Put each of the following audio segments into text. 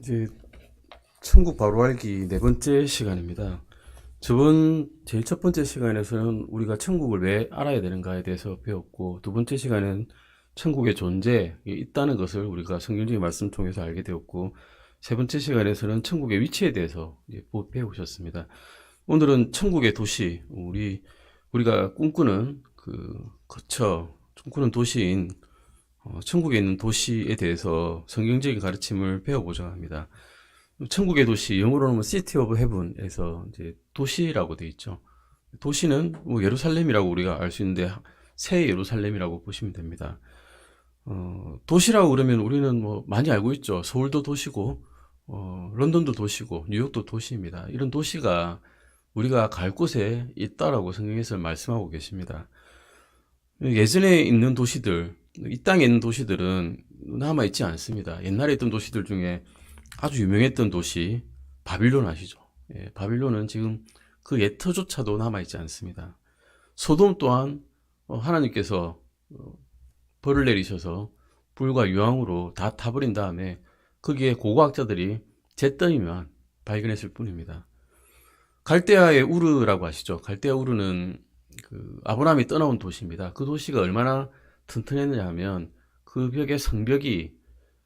이제 천국 바로 알기 네 번째 시간입니다. 제일 첫 번째 시간에서는 우리가 천국을 왜 알아야 되는가에 대해서 배웠고, 두 번째 시간은 천국의 존재에 있다는 것을 우리가 성경적인 말씀 통해서 알게 되었고, 세 번째 시간에서는 천국의 위치에 대해서 배우셨습니다. 오늘은 천국의 도시, 우리가 꿈꾸는 꿈꾸는 도시인 천국에 있는 도시에 대해서 성경적인 가르침을 배워보자 합니다. 천국의 도시, 영어로는 City of Heaven에서 이제 도시라고 되어 있죠. 도시는 예루살렘이라고 우리가 알 수 있는데, 새 예루살렘이라고 보시면 됩니다. 도시라고 그러면 우리는 많이 알고 있죠. 서울도 도시고, 런던도 도시고, 뉴욕도 도시입니다. 이런 도시가 우리가 갈 곳에 있다라고 성경에서 말씀하고 계십니다. 예전에 있는 도시들, 이 땅에 있는 도시들은 남아있지 않습니다. 옛날에 있던 도시들 중에 아주 유명했던 도시, 바빌론 아시죠? 예, 바빌론은 지금 그 옛터조차도 남아있지 않습니다. 소돔 또한 하나님께서 벌을 내리셔서 불과 유황으로 다 타버린 다음에 거기에 고고학자들이 잿더미만 발견했을 뿐입니다. 갈대아의 우르라고 아시죠? 갈대아 우르는 아브라함이 떠나온 도시입니다. 그 도시가 얼마나 튼튼했느냐 하면 그 벽의 성벽이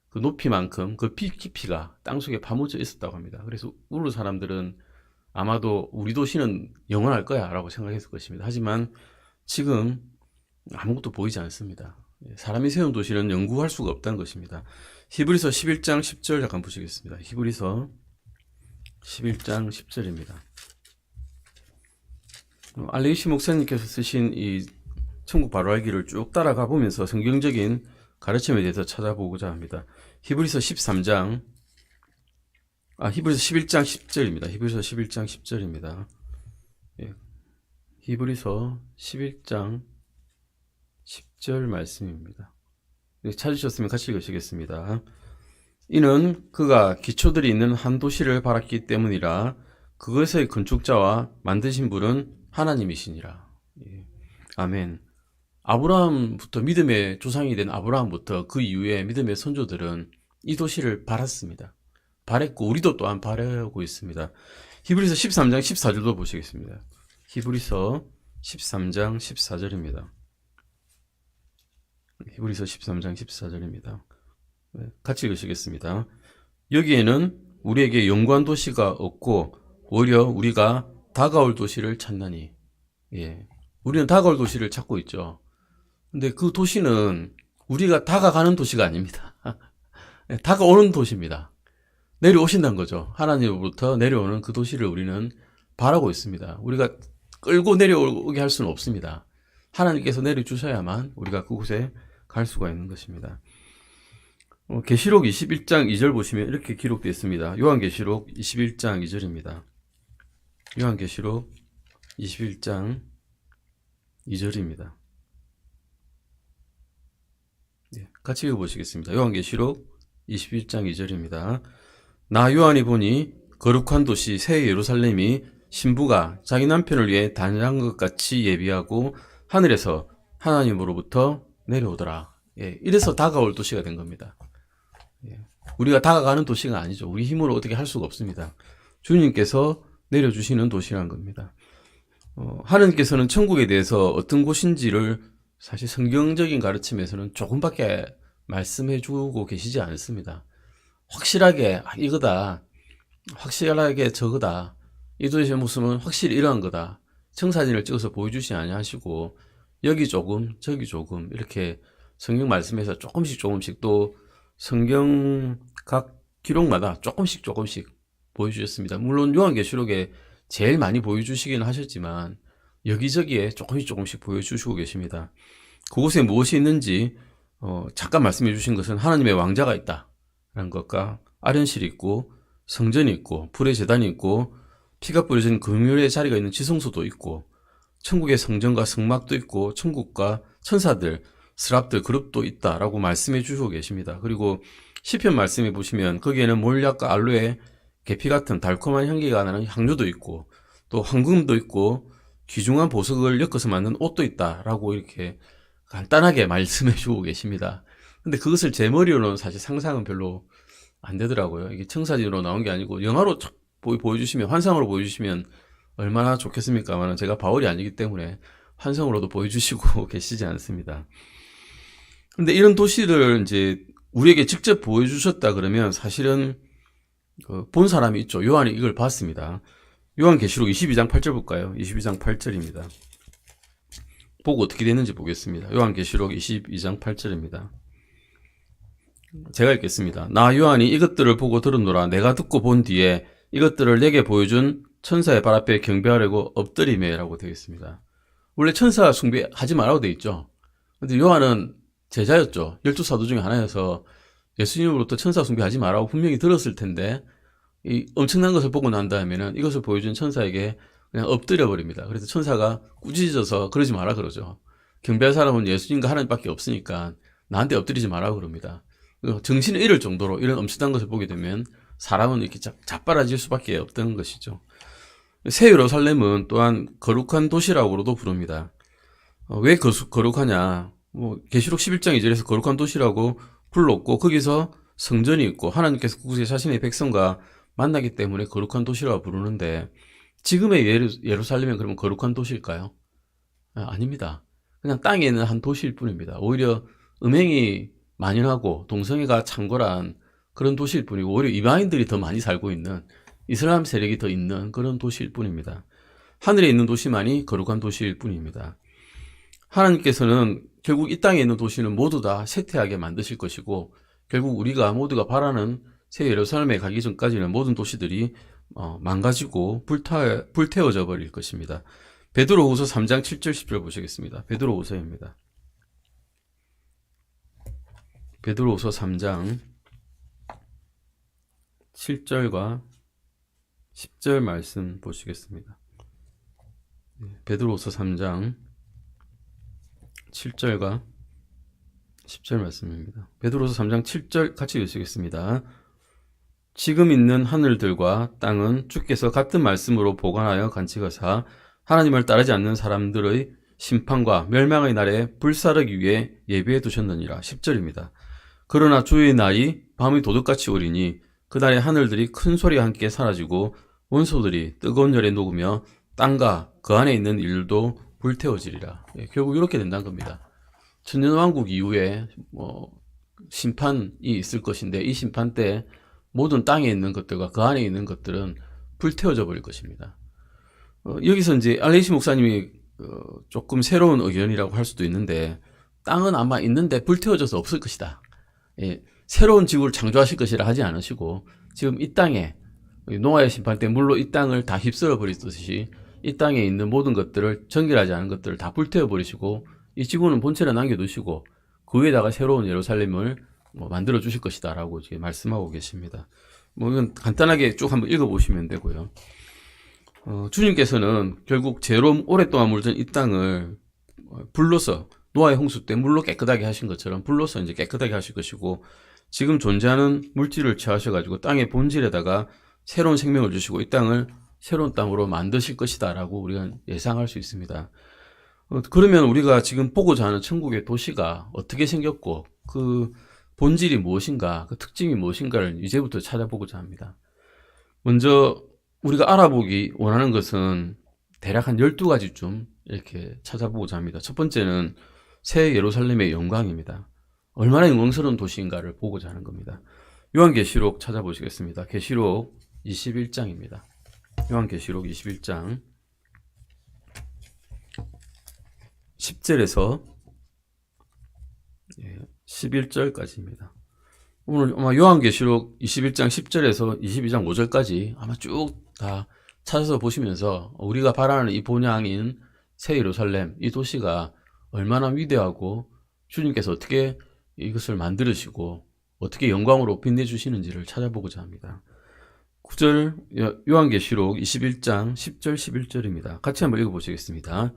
그 높이만큼 그 깊이가 땅속에 파묻혀 있었다고 합니다. 그래서 우르 사람들은 아마도 우리 도시는 영원할 거야 라고 생각했을 것입니다. 하지만 지금 아무것도 보이지 않습니다. 사람이 세운 도시는 연구할 수가 없다는 것입니다. 히브리서 11장 10절 잠깐 보시겠습니다. 히브리서 11장 10절입니다. 알레이시 목사님께서 쓰신 이 천국 바로 알기를 쭉 따라가 보면서 성경적인 가르침에 대해서 찾아보고자 합니다. 히브리서 11장 10절입니다. 히브리서 11장 10절입니다. 예. 히브리서 11장 10절 말씀입니다. 찾으셨으면 같이 읽으시겠습니다. 이는 그가 기초들이 있는 한 도시를 바랐기 때문이라. 그것의 건축자와 만드신 분은 하나님이시니라. 예. 아멘. 아브라함부터, 믿음의 조상이 된 아브라함부터 그 이후에 믿음의 선조들은 이 도시를 바랐습니다. 바랬고 우리도 또한 바라고 있습니다. 히브리서 13장 14절도 보시겠습니다. 히브리서 13장 14절입니다. 히브리서 13장 14절입니다. 같이 읽으시겠습니다. 여기에는 우리에게 영광 도시가 없고 오히려 우리가 다가올 도시를 찾나니. 예. 우리는 다가올 도시를 찾고 있죠. 근데 그 도시는 우리가 다가가는 도시가 아닙니다. 다가오는 도시입니다. 내려오신다는 거죠. 하나님으로부터 내려오는 그 도시를 우리는 바라고 있습니다. 우리가 끌고 내려오게 할 수는 없습니다. 하나님께서 내려주셔야만 우리가 그곳에 갈 수가 있는 것입니다. 계시록 21장 2절 보시면 이렇게 기록되어 있습니다. 요한계시록 21장 2절입니다. 요한계시록 21장 2절입니다. 같이 읽어보시겠습니다. 요한계시록 21장 2절입니다. 나 요한이 보니 거룩한 도시 새 예루살렘이 신부가 자기 남편을 위해 단장한 것 같이 예비하고 하늘에서 하나님으로부터 내려오더라. 예, 이래서 다가올 도시가 된 겁니다. 예, 우리가 다가가는 도시가 아니죠. 우리 힘으로 어떻게 할 수가 없습니다. 주님께서 내려주시는 도시라는 겁니다. 하나님께서는 천국에 대해서 어떤 곳인지를 사실 성경적인 가르침에서는 조금밖에 말씀해 주고 계시지 않습니다. 확실하게 이거다, 확실하게 저거다, 이 도시의 모습은 확실히 이러한 거다, 청사진을 찍어서 보여주시 아니하시고 여기 조금 저기 조금 이렇게 성경 말씀에서 조금씩 또 성경 각 기록마다 조금씩 보여주셨습니다. 물론 요한계시록에 제일 많이 보여주시긴 하셨지만 여기저기에 조금씩 보여주시고 계십니다. 그곳에 무엇이 있는지 잠깐 말씀해 주신 것은 하나님의 왕자가 있다라는 것과 아련실이 있고 성전이 있고 불의 제단이 있고 피가 뿌려진 금율의 자리가 있는 지성소도 있고 천국의 성전과 성막도 있고 천국과 천사들, 스랍들, 그룹도 있다라고 말씀해 주시고 계십니다. 그리고 시편 말씀해 보시면 거기에는 몰약과 알로에, 계피 같은 달콤한 향기가 나는 향료도 있고 또 황금도 있고 귀중한 보석을 엮어서 만든 옷도 있다라고 이렇게 간단하게 말씀해 주고 계십니다. 근데 그것을 제 머리로는 사실 상상은 별로 안 되더라고요. 이게 청사진으로 나온 게 아니고 영화로 보여주시면, 환상으로 보여주시면 얼마나 좋겠습니까만 제가 바울이 아니기 때문에 환상으로도 보여주시고 계시지 않습니다. 근데 이런 도시를 이제 우리에게 직접 보여주셨다 그러면 사실은 본 사람이 있죠. 요한이 이걸 봤습니다. 요한계시록 22장 8절 볼까요? 22장 8절입니다. 보고 어떻게 됐는지 보겠습니다. 요한계시록 22장 8절입니다. 제가 읽겠습니다. 나 요한이 이것들을 보고 들었노라. 내가 듣고 본 뒤에 이것들을 내게 보여준 천사의 발 앞에 경배하려고 엎드리매라고 되어 있습니다. 원래 천사 숭배하지 말라고 되어 있죠. 근데 요한은 제자였죠. 12사도 중에 하나여서 예수님으로부터 천사 숭배하지 말라고 분명히 들었을 텐데 이 엄청난 것을 보고 난 다음에는 이것을 보여준 천사에게 그냥 엎드려 버립니다. 그래서 천사가 꾸짖어서 그러지 마라 그러죠. 경배할 사람은 예수님과 하나님밖에 없으니까 나한테 엎드리지 마라 그럽니다. 정신을 잃을 정도로 이런 엄청난 것을 보게 되면 사람은 이렇게 자빠라질 수밖에 없다는 것이죠. 새 예루살렘은 또한 거룩한 도시라고도 부릅니다. 왜 거룩하냐? 계시록 11장 2절에서 거룩한 도시라고 불렀고 거기서 성전이 있고 하나님께서 그곳에 자신의 백성과 만나기 때문에 거룩한 도시라고 부르는데 지금의 예루살렘은 그러면 거룩한 도시일까요? 아닙니다. 그냥 땅에 있는 한 도시일 뿐입니다. 오히려 음행이 만연하고 동성애가 창궐한 그런 도시일 뿐이고 오히려 이방인들이 더 많이 살고 있는 이슬람 세력이 더 있는 그런 도시일 뿐입니다. 하늘에 있는 도시만이 거룩한 도시일 뿐입니다. 하나님께서는 결국 이 땅에 있는 도시는 모두 다 쇠퇴하게 만드실 것이고 결국 우리가 모두가 바라는 새 예루살렘에 가기 전까지는 모든 도시들이 망가지고 불태워져 버릴 것입니다. 베드로후서 3장 7절 10절 보시겠습니다. 베드로후서입니다. 베드로후서 3장 7절과 10절 말씀 보시겠습니다. 베드로후서 3장 7절과 10절 말씀입니다. 베드로후서 3장 7절 같이 읽으시겠습니다. 지금 있는 하늘들과 땅은 주께서 같은 말씀으로 보관하여 간직하사 하나님을 따르지 않는 사람들의 심판과 멸망의 날에 불사르기 위해 예비해 두셨느니라. 10절입니다. 그러나 주의 날이 밤이 도둑같이 오리니 그날에 하늘들이 큰 소리와 함께 사라지고 원소들이 뜨거운 열에 녹으며 땅과 그 안에 있는 일도 불태워지리라. 결국 이렇게 된다는 겁니다. 천년왕국 이후에 심판이 있을 것인데 이 심판 때 모든 땅에 있는 것들과 그 안에 있는 것들은 불태워져 버릴 것입니다. 여기서 이제 알레이시 목사님이 조금 새로운 의견이라고 할 수도 있는데 땅은 아마 있는데 불태워져서 없을 것이다. 새로운 지구를 창조하실 것이라 하지 않으시고 지금 이 땅에 노아의 심판 때 물로 이 땅을 다 휩쓸어 버리듯이 이 땅에 있는 모든 것들을 정결하지 않은 것들을 다 불태워 버리시고 이 지구는 본체를 남겨두시고 그 위에다가 새로운 예루살렘을 만들어 주실 것이다 라고 지금 말씀하고 계십니다. 이건 간단하게 쭉 한번 읽어보시면 되고요. 주님께서는 결국 죄로 오랫동안 물든 이 땅을 불로서 노아의 홍수 때 물로 깨끗하게 하신 것처럼 불로서 이제 깨끗하게 하실 것이고 지금 존재하는 물질을 취하셔가지고 땅의 본질에다가 새로운 생명을 주시고 이 땅을 새로운 땅으로 만드실 것이다 라고 우리가 예상할 수 있습니다. 그러면 우리가 지금 보고자 하는 천국의 도시가 어떻게 생겼고 그 본질이 무엇인가, 그 특징이 무엇인가를 이제부터 찾아보고자 합니다. 먼저 우리가 알아보기 원하는 것은 대략 한 12가지쯤 이렇게 찾아보고자 합니다. 첫 번째는 새 예루살렘의 영광입니다. 얼마나 영광스러운 도시인가를 보고자 하는 겁니다. 요한계시록 찾아보시겠습니다. 계시록 21장입니다. 요한계시록 21장 10절에서 11절까지입니다. 오늘 아마 요한계시록 21장 10절에서 22장 5절까지 아마 쭉 다 찾아서 보시면서 우리가 바라는 이 본향인 새 예루살렘, 이 도시가 얼마나 위대하고 주님께서 어떻게 이것을 만들으시고 어떻게 영광으로 빛내주시는지를 찾아보고자 합니다. 9절 요한계시록 21장 10절 11절입니다. 같이 한번 읽어보시겠습니다.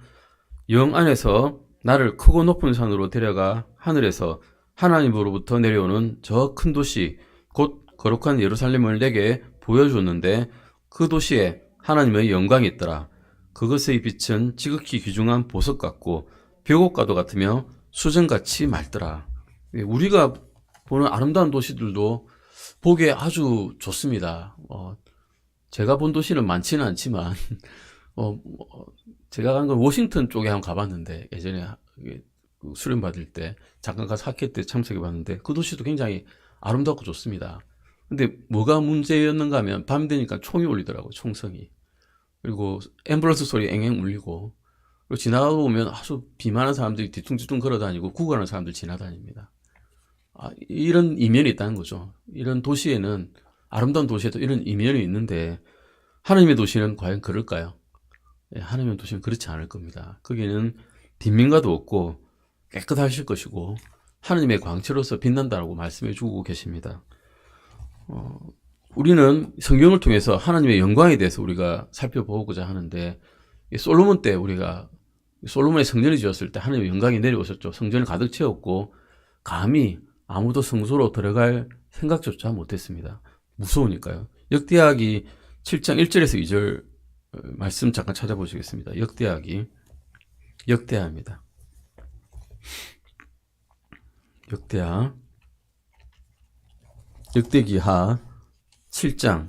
영 안에서 나를 크고 높은 산으로 데려가 하늘에서 하나님으로부터 내려오는 저 큰 도시 곧 거룩한 예루살렘을 내게 보여줬는데 그 도시에 하나님의 영광이 있더라. 그것의 빛은 지극히 귀중한 보석 같고 벽옥과도 같으며 수정같이 맑더라. 우리가 보는 아름다운 도시들도 보기에 아주 좋습니다. 제가 본 도시는 많지는 않지만, 제가 간 건 워싱턴 쪽에 한번 가봤는데, 예전에 그 수련 받을 때, 잠깐 가서 학회 때 참석해 봤는데, 그 도시도 굉장히 아름답고 좋습니다. 근데 뭐가 문제였는가 하면, 밤 되니까 총이 울리더라고요, 총성이. 그리고 앰뷸런스 소리 앵앵 울리고, 그리고 지나가다 보면 아주 비만한 사람들이 뒤뚱뒤뚱 걸어다니고 구걸하는 사람들 지나다닙니다. 이런 이면이 있다는 거죠. 이런 도시에는, 아름다운 도시에도 이런 이면이 있는데, 하나님의 도시는 과연 그럴까요? 하나님의 도시는 그렇지 않을 겁니다. 거기는 빈민가도 없고 깨끗하실 것이고 하나님의 광채로서 빛난다고 말씀해 주고 계십니다. 우리는 성경을 통해서 하나님의 영광에 대해서 우리가 살펴보고자 하는데, 솔로몬 때 우리가 솔로몬의 성전이 지었을 때 하나님의 영광이 내려오셨죠. 성전을 가득 채웠고 감히 아무도 성소로 들어갈 생각조차 못했습니다. 무서우니까요. 역대하기 7장 1절에서 2절 말씀 잠깐 찾아보시겠습니다. 역대하입니다. 역대기하 7장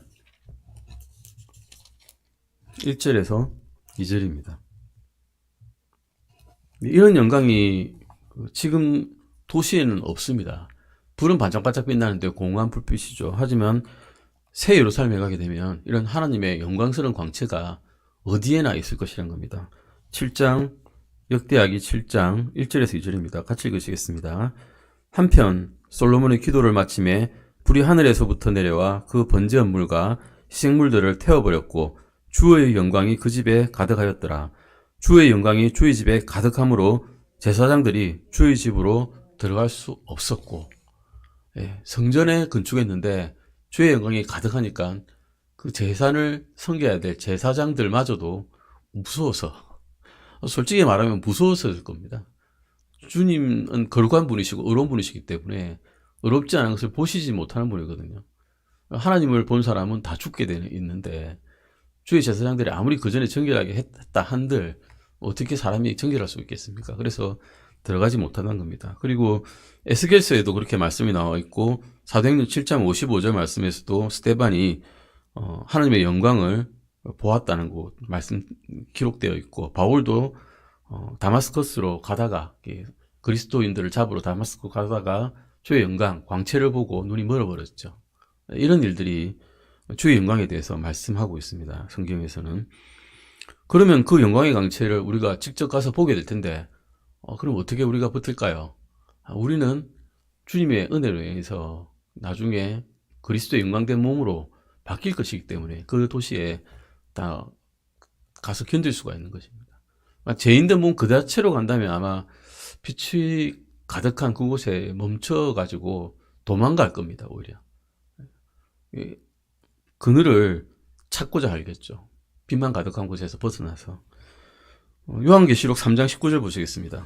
1절에서 2절입니다. 이런 영광이 지금 도시에는 없습니다. 불은 반짝반짝 빛나는데 공허한 불빛이죠. 하지만 새 예루살렘에 가게 되면 이런 하나님의 영광스러운 광채가 어디에나 있을 것이란 겁니다. 역대하기 7장 1절에서 2절입니다. 같이 읽으시겠습니다. 한편 솔로몬의 기도를 마침에 불이 하늘에서부터 내려와 그 번제한 물과 희생물들을 태워버렸고 주의 영광이 그 집에 가득하였더라. 주의 영광이 주의 집에 가득함으로 제사장들이 주의 집으로 들어갈 수 없었고, 성전에 건축했는데 주의 영광이 가득하니까 그 제사를 섬겨야 될 제사장들마저도 무서워서, 솔직히 말하면 무서웠을 겁니다. 주님은 거룩한 분이시고 의로운 분이시기 때문에 의롭지 않은 것을 보시지 못하는 분이거든요. 하나님을 본 사람은 다 죽게 있는데 주의 제사장들이 아무리 그 전에 정결하게 했다 한들 어떻게 사람이 정결할 수 있겠습니까? 그래서 들어가지 못하는 겁니다. 그리고 에스겔서에도 그렇게 말씀이 나와 있고 사도행전 7장 55절 말씀에서도 스데반이 하나님의 영광을 보았다는 거 말씀 기록되어 있고, 바울도 다마스커스로 가다가 그리스도인들을 잡으러 다마스커 가다가 주의 영광 광채를 보고 눈이 멀어버렸죠. 이런 일들이 주의 영광에 대해서 말씀하고 있습니다. 성경에서는. 그러면 그 영광의 광채를 우리가 직접 가서 보게 될 텐데, 그럼 어떻게 우리가 버틸까요? 우리는 주님의 은혜로 인해서 나중에 그리스도의 영광된 몸으로 바뀔 것이기 때문에 그 도시에 다 가서 견딜 수가 있는 것입니다. 죄인된 몸 그 자체로 간다면 아마 빛이 가득한 그곳에 멈춰가지고 도망갈 겁니다, 오히려. 그늘을 찾고자 하겠죠. 빛만 가득한 곳에서 벗어나서. 요한계시록 3장 19절 보시겠습니다.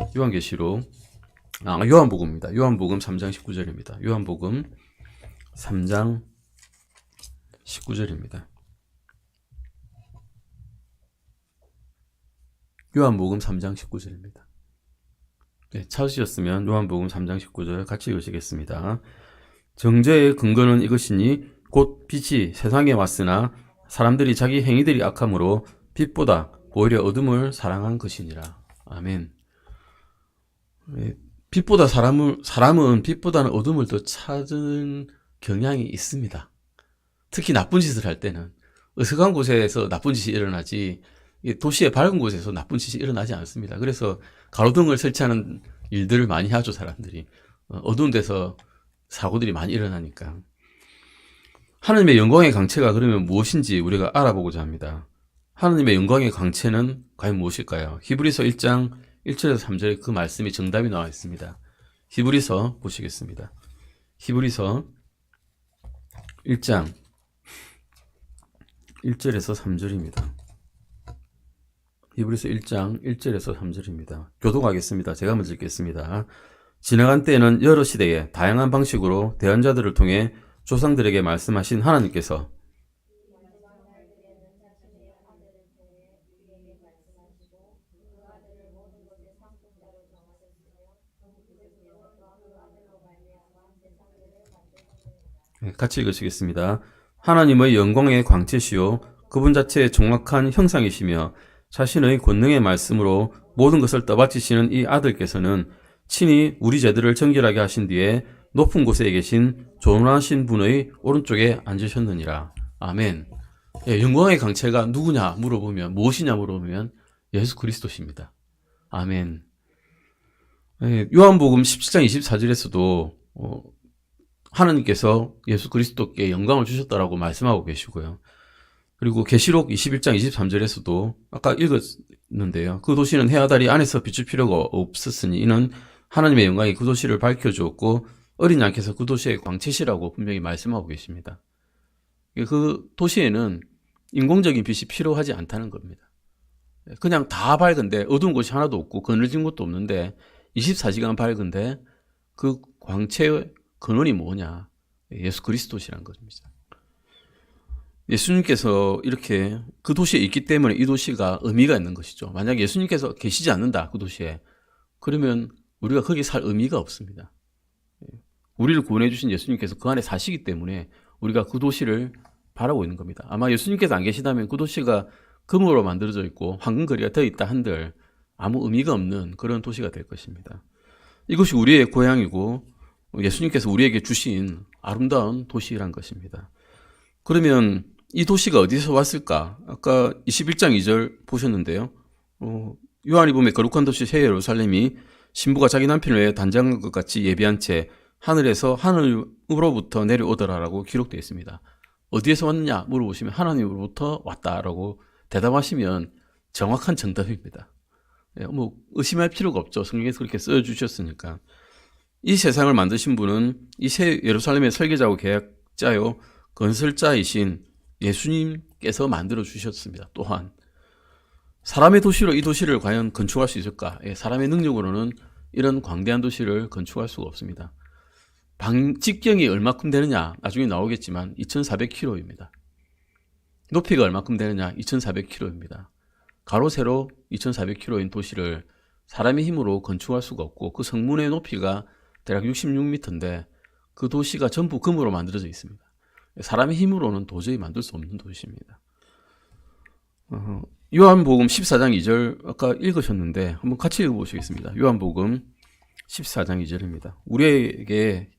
요한복음입니다. 요한복음 3장 19절입니다. 요한복음 3장 19절입니다. 요한복음 3장 19절입니다. 찾으셨으면 요한복음 3장 19절 같이 읽으시겠습니다. 정죄의 근거는 이것이니 곧 빛이 세상에 왔으나 사람들이 자기 행위들이 악함으로 빛보다 오히려 어둠을 사랑한 것이니라. 아멘. 사람은 빛보다는 어둠을 더 찾은 경향이 있습니다. 특히 나쁜 짓을 할 때는 어색한 곳에서 나쁜 짓이 일어나지 도시의 밝은 곳에서 나쁜 짓이 일어나지 않습니다. 그래서 가로등을 설치하는 일들을 많이 하죠, 사람들이. 어두운 데서 사고들이 많이 일어나니까. 하나님의 영광의 광채가 그러면 무엇인지 우리가 알아보고자 합니다. 하나님의 영광의 광채는 과연 무엇일까요? 히브리서 1장 1절에서 3절에 그 말씀이 정답이 나와 있습니다. 히브리서 보시겠습니다. 히브리서 1장 1절에서 3절입니다. 히브리서 1장 1절에서 3절입니다. 교독하겠습니다. 제가 먼저 읽겠습니다. 지나간 때에는 여러 시대에 다양한 방식으로 대언자들을 통해 조상들에게 말씀하신 하나님께서 같이 읽으시겠습니다. 하나님의 영광의 광채시요 그분 자체의 정확한 형상이시며 자신의 권능의 말씀으로 모든 것을 떠받치시는 이 아들께서는 친히 우리 죄들을 정결하게 하신 뒤에 높은 곳에 계신 존귀하신 분의 오른쪽에 앉으셨느니라. 아멘. 예, 영광의 강체가 누구냐 물어보면, 무엇이냐 물어보면 예수 그리스도십니다. 아멘. 예, 요한복음 17장 24절에서도 하나님께서 예수 그리스도께 영광을 주셨다라고 말씀하고 계시고요. 그리고 계시록 21장 23절에서도 아까 읽었는데요. 그 도시는 해와 달이 안에서 비출 필요가 없었으니 이는 하나님의 영광이 그 도시를 밝혀주었고 어린 양께서 그 도시의 광채시라고 분명히 말씀하고 계십니다. 그 도시에는 인공적인 빛이 필요하지 않다는 겁니다. 그냥 다 밝은데 어두운 곳이 하나도 없고 그늘진 곳도 없는데 24시간 밝은데 그 광채의 근원이 뭐냐? 예수 그리스도시라는 것입니다. 예수님께서 이렇게 그 도시에 있기 때문에 이 도시가 의미가 있는 것이죠. 만약 예수님께서 계시지 않는다, 그 도시에. 그러면 우리가 거기 살 의미가 없습니다. 우리를 구원해 주신 예수님께서 그 안에 사시기 때문에 우리가 그 도시를 바라고 있는 겁니다. 아마 예수님께서 안 계시다면 그 도시가 금으로 만들어져 있고 황금거리가 되어 있다 한들 아무 의미가 없는 그런 도시가 될 것입니다. 이것이 우리의 고향이고 예수님께서 우리에게 주신 아름다운 도시란 것입니다. 그러면 이 도시가 어디서 왔을까? 아까 21장 2절 보셨는데요. 요한이 보면 거룩한 도시 새 예루살렘이 신부가 자기 남편을 위해 단장한 것 같이 예비한 채 하늘에서 하늘으로부터 내려오더라라고 기록되어 있습니다. 어디에서 왔느냐 물어보시면 하나님으로부터 왔다라고 대답하시면 정확한 정답입니다. 뭐 의심할 필요가 없죠. 성경에서 그렇게 써주셨으니까. 이 세상을 만드신 분은 이 새 예루살렘의 설계자고 계약자요 건설자이신 예수님께서 만들어 주셨습니다. 또한 사람의 도시로 이 도시를 과연 건축할 수 있을까? 사람의 능력으로는 이런 광대한 도시를 건축할 수가 없습니다. 직경이 얼마큼 되느냐 나중에 나오겠지만 2400km입니다. 높이가 얼마큼 되느냐 2400km입니다. 가로 세로 2400km인 도시를 사람의 힘으로 건축할 수가 없고 그 성문의 높이가 대략 66m인데 그 도시가 전부 금으로 만들어져 있습니다. 사람의 힘으로는 도저히 만들 수 없는 도시입니다. 요한복음 14장 2절 아까 읽으셨는데 한번 같이 읽어보시겠습니다. 요한복음 14장 2절입니다. 우리에게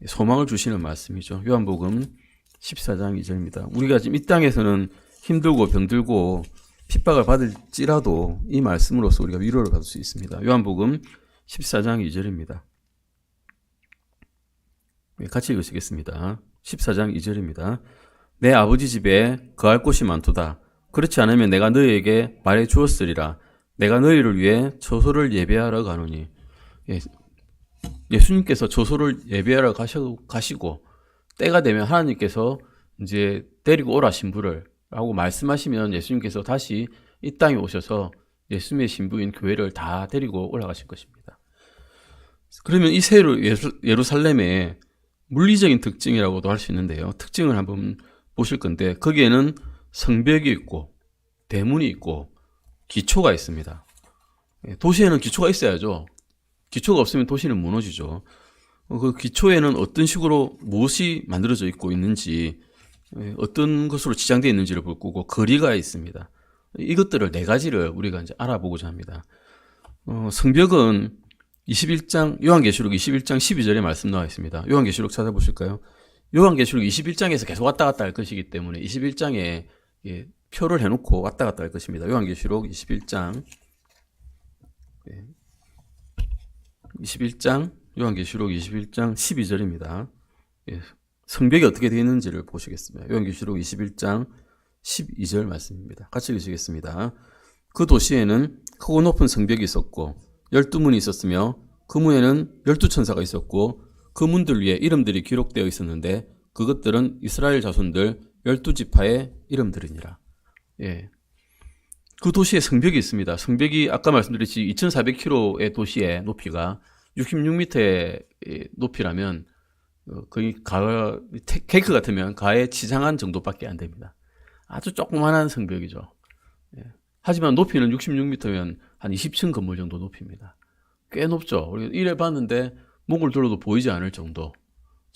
소망을 주시는 말씀이죠. 요한복음 14장 2절입니다. 우리가 지금 이 땅에서는 힘들고 병들고 핍박을 받을지라도 이 말씀으로서 우리가 위로를 받을 수 있습니다. 요한복음 14장 2절입니다. 같이 읽으시겠습니다. 14장 2절입니다. 내 아버지 집에 거할 곳이 많도다. 그렇지 않으면 내가 너희에게 말해 주었으리라. 내가 너희를 위해 처소를 예배하러 가노니. 예수님께서 처소를 예배하러 가시고 때가 되면 하나님께서 이제 데리고 오라 신부를 라고 말씀하시면 예수님께서 다시 이 땅에 오셔서 예수님의 신부인 교회를 다 데리고 올라가실 것입니다. 그러면 이 새 예루살렘의 물리적인 특징이라고도 할 수 있는데요. 특징을 한번 보실 건데 거기에는 성벽이 있고 대문이 있고 기초가 있습니다. 도시에는 기초가 있어야죠. 기초가 없으면 도시는 무너지죠. 그 기초에는 어떤 식으로 무엇이 만들어져 있고 있는지 어떤 것으로 지장되어 있는지를 볼 거고 거리가 있습니다. 이것들을 네 가지를 우리가 이제 알아보고자 합니다. 성벽은 21장 요한계시록 21장 12절에 말씀 나와 있습니다. 요한계시록 찾아보실까요? 요한계시록 21장에서 계속 왔다 갔다 할 것이기 때문에 21장에 표를 해놓고 왔다 갔다 할 것입니다. 요한계시록 21장 요한계시록 21장 12절입니다. 성벽이 어떻게 되어 있는지를 보시겠습니다. 요한계시록 21장 12절 말씀입니다. 같이 읽으시겠습니다. 그 도시에는 크고 높은 성벽이 있었고 12문이 있었으며 그 문에는 12천사가 있었고 그 문들 위에 이름들이 기록되어 있었는데 그것들은 이스라엘 자손들 12지파의 이름들이니라. 그 도시에 성벽이 있습니다. 성벽이 아까 말씀드렸듯이 2400km의 도시의 높이가 66m의 높이라면 거의 케이크 같으면 가에 치장한 정도밖에 안 됩니다. 아주 조그만한 성벽이죠. 하지만 높이는 66m면 한 20층 건물 정도 높이입니다. 꽤 높죠. 우리가 이래 봤는데 목을 들어도 보이지 않을 정도.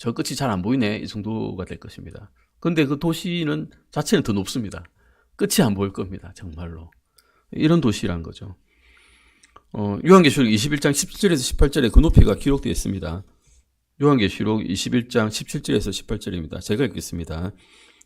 저 끝이 잘 안 보이네. 이 정도가 될 것입니다. 근데 그 도시는 자체는 더 높습니다. 끝이 안 보일 겁니다. 정말로. 이런 도시란 거죠. 요한계시록 21장 17절에서 18절에 그 높이가 기록되어 있습니다. 요한계시록 21장 17절에서 18절입니다. 제가 읽겠습니다.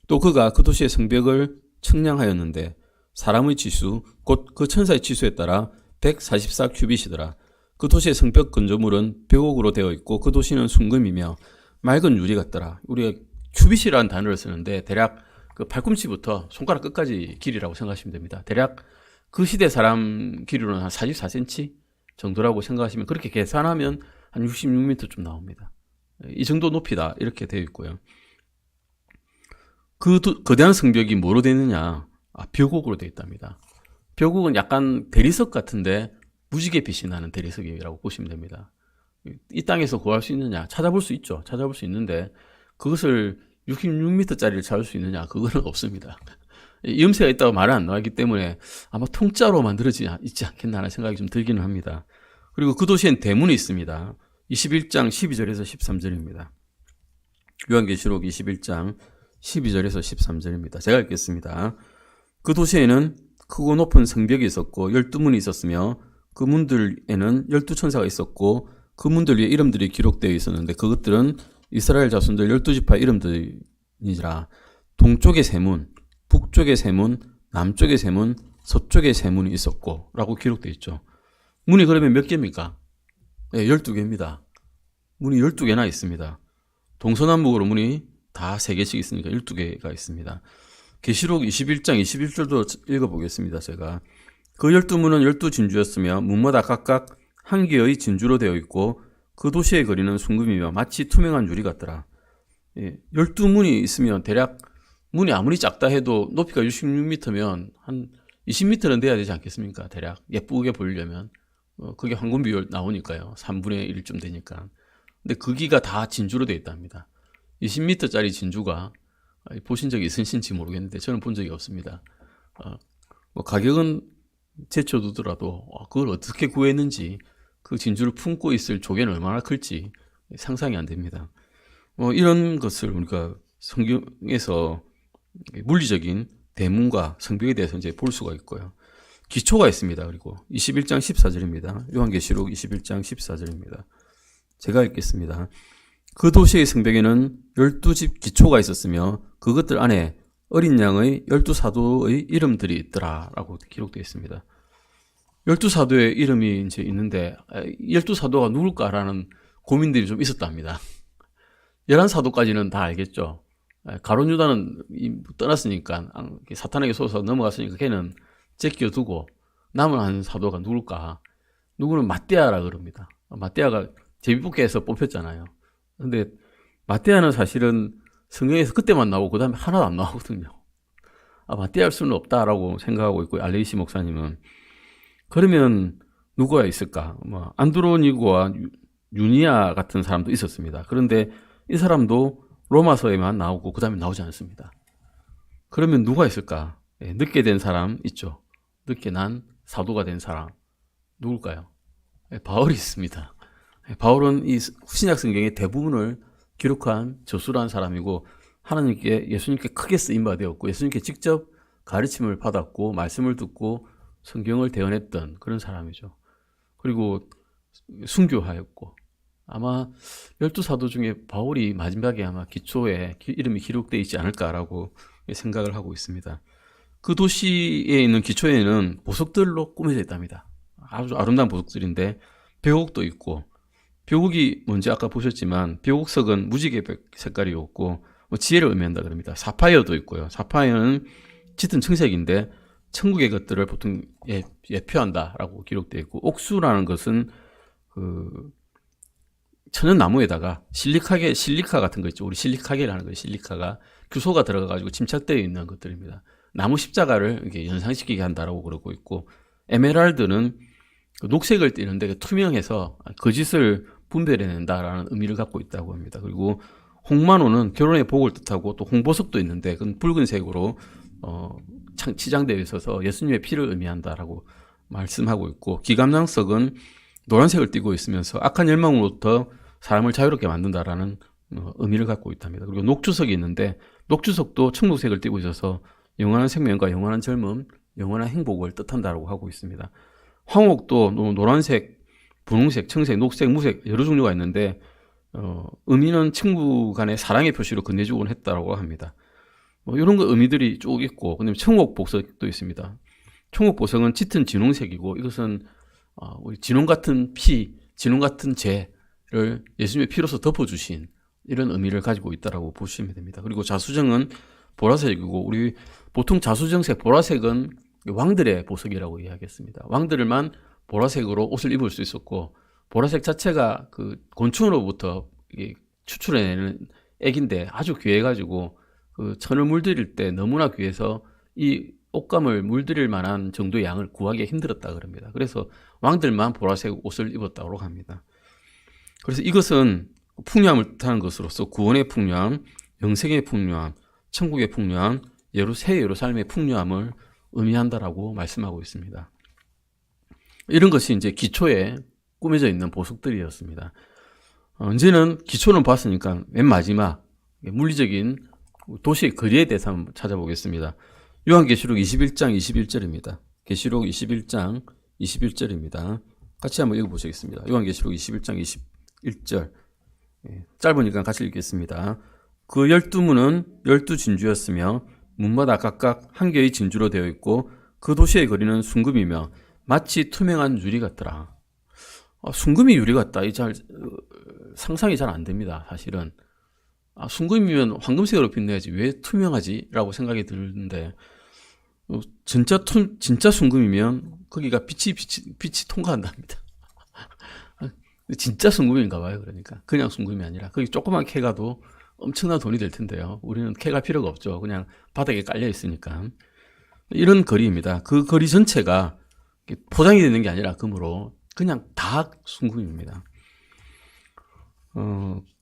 또 그가 그 도시의 성벽을 측량하였는데 사람의 지수 곧 그 천사의 지수에 따라 144 큐빗이더라. 그 도시의 성벽 건조물은 벽옥으로 되어 있고 그 도시는 순금이며 맑은 유리 같더라. 우리가 큐빗이라는 단어를 쓰는데 대략 그 발꿈치부터 손가락 끝까지 길이라고 생각하시면 됩니다. 대략 그 시대 사람 길이로는 한 44cm 정도라고 생각하시면 그렇게 계산하면 한 66m쯤 나옵니다. 이 정도 높이다 이렇게 되어 있고요. 그 거대한 성벽이 뭐로 되어 있느냐? 벽옥으로 되어 있답니다. 벽옥은 약간 대리석 같은데 무지개 빛이 나는 대리석이라고 보시면 됩니다. 이 땅에서 구할 수 있느냐? 찾아볼 수 있죠. 찾아볼 수 있는데 그것을 66m짜리를 찾을 수 있느냐? 그거는 없습니다. 염세가 있다고 말은 안 나왔기 때문에 아마 통짜로 만들어지지 있지 않겠나 하는 생각이 좀 들기는 합니다. 그리고 그 도시엔 대문이 있습니다. 21장 12절에서 13절입니다. 요한계시록 21장 12절에서 13절입니다. 제가 읽겠습니다. 그 도시에는 크고 높은 성벽이 있었고 12문이 있었으며 그 문들에는 12천사가 있었고 그 문들 위에 이름들이 기록되어 있었는데 그것들은 이스라엘 자손들 12지파 이름들이니라. 동쪽에 세 문, 북쪽에 세 문, 남쪽에 세 문, 서쪽에 세 문이 있었고 라고 기록되어 있죠. 문이 그러면 몇 개입니까? 네, 12개입니다. 문이 12개나 있습니다. 동서남북으로 문이 다 3개씩 있으니까 12개가 있습니다. 계시록 21장 21절도 읽어보겠습니다. 제가 그 12문은 12진주였으며 문마다 각각 한 개의 진주로 되어 있고 그 도시의 거리는 순금이며 마치 투명한 유리 같더라. 12문이 있으면 대략 문이 아무리 작다 해도 높이가 66m면 한 20m는 돼야 되지 않겠습니까? 대략 예쁘게 보이려면 그게 황금 비율 나오니까요. 3분의 1쯤 되니까. 근데 거기가 다 진주로 되어 있답니다. 20m짜리 진주가 보신 적이 있으신지 모르겠는데 저는 본 적이 없습니다. 뭐 가격은 제쳐두더라도 그걸 어떻게 구했는지 그 진주를 품고 있을 조개는 얼마나 클지 상상이 안 됩니다. 이런 것을 우리가 성경에서 물리적인 대문과 성벽에 대해서 이제 볼 수가 있고요. 기초가 있습니다. 그리고 21장 14절입니다. 요한계시록 21장 14절입니다. 제가 읽겠습니다. 그 도시의 성벽에는 12집 기초가 있었으며 그것들 안에 어린 양의 12사도의 이름들이 있더라 라고 기록되어 있습니다. 12사도의 이름이 이제 있는데 12사도가 누굴까라는 고민들이 좀 있었답니다. 11사도까지는 다 알겠죠. 가룟 유다는 떠났으니까 사탄에게 쏘서 넘어갔으니까 걔는 제껴두고 남은 한 사도가 누굴까? 누구는 마떼아라 그럽니다. 마떼아가 제비뽑기에서 뽑혔잖아요. 근데 마떼아는 사실은 성경에서 그때만 나오고 그 다음에 하나도 안 나오거든요. 마떼아일 수는 없다라고 생각하고 있고 알레이시 목사님은 그러면 누구가 있을까? 안드로니고와 유니아 같은 사람도 있었습니다. 그런데 이 사람도 로마서에만 나오고 그 다음에 나오지 않습니다. 그러면 누가 있을까? 늦게 된 사람 있죠. 늦게 난 사도가 된 사람 누굴까요? 바울이 있습니다. 바울은 이 신약 성경의 대부분을 기록한 저술한 사람이고 하나님께 예수님께 크게 쓰임받아 되었고 예수님께 직접 가르침을 받았고 말씀을 듣고 성경을 대언했던 그런 사람이죠. 그리고 순교하였고 아마 12사도 중에 바울이 마지막에 아마 기초에 이름이 기록되어 있지 않을까라고 생각을 하고 있습니다. 그 도시에 있는 기초에는 보석들로 꾸며져 있답니다. 아주 아름다운 보석들인데 벽옥도 있고 벽옥이 뭔지 아까 보셨지만 벽옥석은 무지개백 색깔이었고 지혜를 의미한다 그럽니다. 사파이어도 있고요. 사파이어는 짙은 청색인데 천국의 것들을 보통 예표한다라고 기록되어 있고 옥수라는 것은 그 천연나무에다가 실리카 같은 거 있죠. 우리 실리카겔하는 거예요. 실리카가 규소가 들어가가지고 침착되어 있는 것들입니다. 나무 십자가를 이렇게 연상시키게 한다라고 그러고 있고 에메랄드는 녹색을 띠는데 투명해서 거짓을 분별해낸다라는 의미를 갖고 있다고 합니다. 그리고 홍만호는 결혼의 복을 뜻하고 또 홍보석도 있는데 그건 붉은색으로 치장되어 있어서 예수님의 피를 의미한다라고 말씀하고 있고 기감장석은 노란색을 띠고 있으면서 악한 열망으로부터 사람을 자유롭게 만든다라는 의미를 갖고 있답니다. 그리고 녹주석이 있는데 녹주석도 청록색을 띠고 있어서 영원한 생명과 영원한 젊음, 영원한 행복을 뜻한다고 하고 있습니다. 황옥도 노란색, 분홍색, 청색, 녹색, 무색 여러 종류가 있는데 의미는 친구 간의 사랑의 표시로 건네주곤 했다고 합니다. 이런 거 의미들이 쭉 있고, 그다음에 청옥보석도 있습니다. 청옥보석은 짙은 진홍색이고 이것은 우리 진홍 같은 피, 진홍 같은 죄를 예수님의 피로서 덮어주신 이런 의미를 가지고 있다고 보시면 됩니다. 그리고 자수정은 보라색이고, 우리 보통 자수정색 보라색은 왕들의 보석이라고 이야기했습니다. 왕들만 보라색으로 옷을 입을 수 있었고, 보라색 자체가 그 곤충으로부터 추출해내는 액인데 아주 귀해가지고 그 천을 물들일 때 너무나 귀해서 이 옷감을 물들일 만한 정도의 양을 구하기 힘들었다 그럽니다. 그래서 왕들만 보라색 옷을 입었다고 합니다. 그래서 이것은 풍요함을 뜻하는 것으로서 구원의 풍요함, 영생의 풍요함, 천국의 풍요함, 새 예루살렘의 풍요함을 의미한다라고 말씀하고 있습니다. 이런 것이 이제 기초에 꾸며져 있는 보석들이었습니다. 이제는 기초는 봤으니까 맨 마지막 물리적인 도시의 거리에 대해서 한번 찾아보겠습니다. 요한계시록 21장 21절입니다. 계시록 21장 21절입니다. 같이 한번 읽어보시겠습니다. 요한계시록 21장 21절. 짧으니까 같이 읽겠습니다. 그 12문은 12진주였으며 문마다 각각 한 개의 진주로 되어 있고 그 도시의 거리는 순금이며 마치 투명한 유리 같더라. 순금이 유리 같다. 상상이 잘 안 됩니다. 사실은. 순금이면 황금색으로 빛내야지 왜 투명하지? 라고 생각이 드는데, 진짜 순금이면 거기가 빛이 통과한답니다. 진짜 순금인가 봐요. 그러니까 그냥 순금이 아니라 거기 조그만 캐 가도 엄청난 돈이 될 텐데요. 우리는 캐갈 필요가 없죠. 그냥 바닥에 깔려 있으니까. 이런 거리입니다. 그 거리 전체가 포장이 되는 게 아니라 금으로 그냥 다 순금입니다.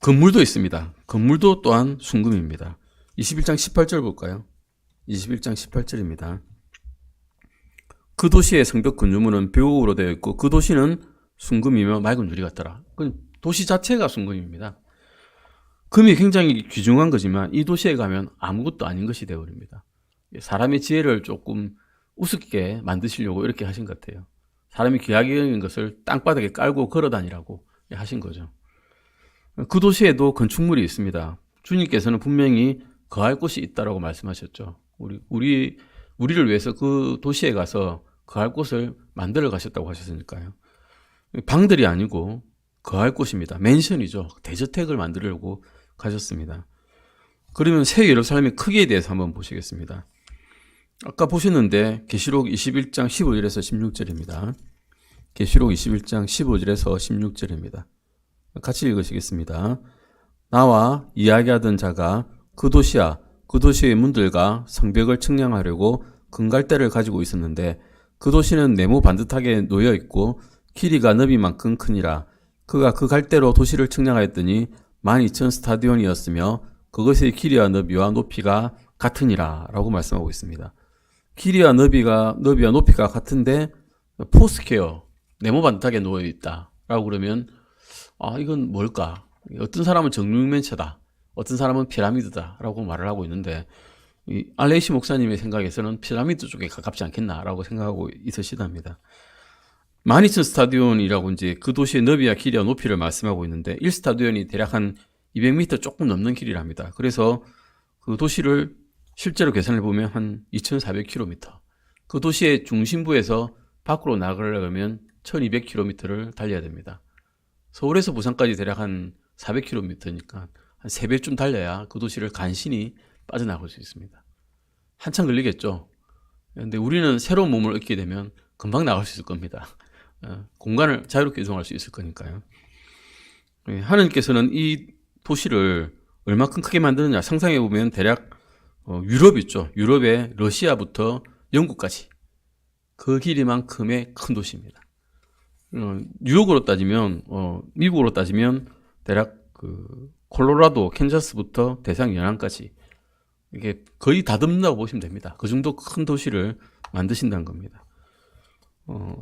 건물도 있습니다. 건물도 또한 순금입니다. 21장 18절 볼까요? 21장 18절입니다. 그 도시의 성벽 건조물은 벽으로 되어 있고 그 도시는 순금이며 맑은 유리 같더라. 도시 자체가 순금입니다. 금이 굉장히 귀중한 거지만 이 도시에 가면 아무것도 아닌 것이 되어버립니다. 사람의 지혜를 조금 우습게 만드시려고 이렇게 하신 것 같아요. 사람이 귀하게 여긴 것을 땅바닥에 깔고 걸어다니라고 하신 거죠. 그 도시에도 건축물이 있습니다. 주님께서는 분명히 거할 곳이 있다라고 말씀하셨죠. 우리를 위해서 그 도시에 가서 거할 곳을 만들어 가셨다고 하셨으니까요. 방들이 아니고 거할 곳입니다. 맨션이죠. 대저택을 만들려고 가셨습니다. 그러면 새 예루살렘의 크기에 대해서 한번 보시겠습니다. 아까 보셨는데 계시록 21장 15절에서 16절입니다. 계시록 21장 15절에서 16절입니다. 같이 읽으시겠습니다. 나와 이야기하던 자가 그 도시야, 그 도시의 문들과 성벽을 측량하려고 금갈대를 가지고 있었는데 그 도시는 네모 반듯하게 놓여 있고 길이가 너비만큼 크니라. 그가 그 갈대로 도시를 측량하였더니 12,000 스타디온이었으며 그것의 길이와 너비와 높이가 같으니라 라고 말씀하고 있습니다. 길이와 너비와 높이가 같은데 포스퀘어, 네모 반듯하게 놓여 있다 라고 그러면 이건 뭘까? 어떤 사람은 정육면체다, 어떤 사람은 피라미드다 라고 말을 하고 있는데 이 알레이시 목사님의 생각에서는 피라미드 쪽에 가깝지 않겠나 라고 생각하고 있으시답니다. 12,000 스타디온이라고 이제 그 도시의 너비와 길이와 높이를 말씀하고 있는데 1스타디온이 대략 한 200m 조금 넘는 길이랍니다. 그래서 그 도시를 실제로 계산해 보면 한 2,400km. 그 도시의 중심부에서 밖으로 나가려면 1,200km를 달려야 됩니다. 서울에서 부산까지 대략 한 400km니까 한 3배쯤 달려야 그 도시를 간신히 빠져나갈 수 있습니다. 한참 걸리겠죠. 근데 우리는 새로운 몸을 얻게 되면 금방 나갈 수 있을 겁니다. 공간을 자유롭게 이동할 수 있을 거니까요. 하나님께서는 이 도시를 얼마큼 크게 만드느냐 상상해 보면 대략 유럽 있죠. 유럽의 러시아부터 영국까지 그 길이만큼의 큰 도시입니다. 뉴욕으로 따지면 미국으로 따지면 대략 그 콜로라도, 캔자스부터 대상 연안까지 이게 거의 다듬는다고 보시면 됩니다. 그 정도 큰 도시를 만드신다는 겁니다.